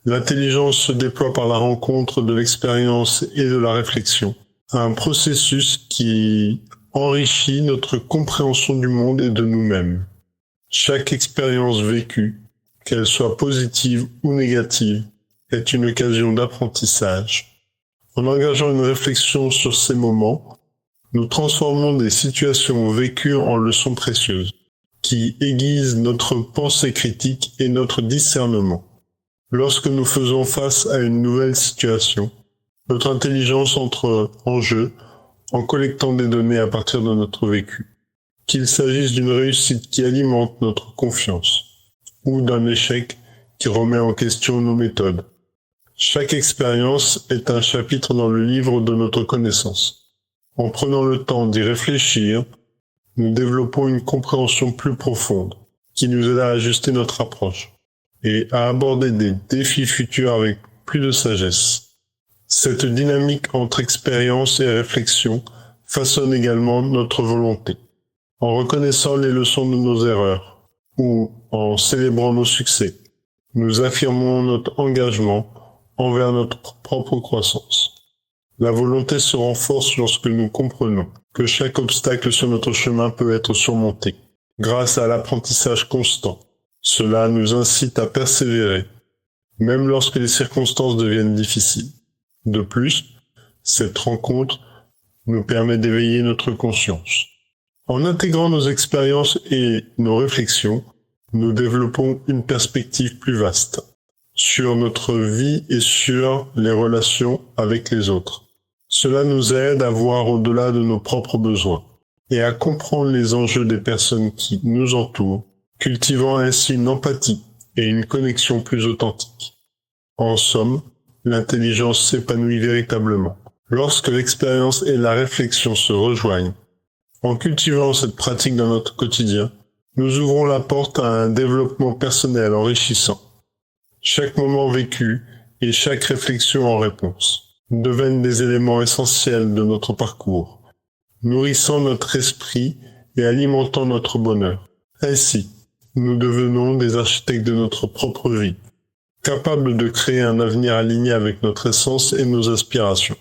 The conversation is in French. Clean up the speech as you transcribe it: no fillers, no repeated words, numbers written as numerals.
L'intelligence se déploie par la rencontre de l'expérience et de la réflexion, un processus qui enrichit notre compréhension du monde et de nous-mêmes. Chaque expérience vécue, qu'elle soit positive ou négative, est une occasion d'apprentissage. En engageant une réflexion sur ces moments, nous transformons des situations vécues en leçons précieuses, qui aiguisent notre pensée critique et notre discernement. Lorsque nous faisons face à une nouvelle situation, notre intelligence entre en jeu en collectant des données à partir de notre vécu. Qu'il s'agisse d'une réussite qui alimente notre confiance ou d'un échec qui remet en question nos méthodes. Chaque expérience est un chapitre dans le livre de notre connaissance. En prenant le temps d'y réfléchir, nous développons une compréhension plus profonde qui nous aide à ajuster notre approche et à aborder des défis futurs avec plus de sagesse. Cette dynamique entre expérience et réflexion façonne également notre volonté. En reconnaissant les leçons de nos erreurs ou en célébrant nos succès, nous affirmons notre engagement envers notre propre croissance. La volonté se renforce lorsque nous comprenons que chaque obstacle sur notre chemin peut être surmonté grâce à l'apprentissage constant. Cela nous incite à persévérer, même lorsque les circonstances deviennent difficiles. De plus, cette rencontre nous permet d'éveiller notre conscience. En intégrant nos expériences et nos réflexions, nous développons une perspective plus vaste sur notre vie et sur les relations avec les autres. Cela nous aide à voir au-delà de nos propres besoins et à comprendre les enjeux des personnes qui nous entourent, cultivant ainsi une empathie et une connexion plus authentique. En somme, l'intelligence s'épanouit véritablement lorsque l'expérience et la réflexion se rejoignent. En cultivant cette pratique dans notre quotidien, nous ouvrons la porte à un développement personnel enrichissant. Chaque moment vécu et chaque réflexion en réponse deviennent des éléments essentiels de notre parcours, nourrissant notre esprit et alimentant notre bonheur. Ainsi, nous devenons des architectes de notre propre vie, capables de créer un avenir aligné avec notre essence et nos aspirations.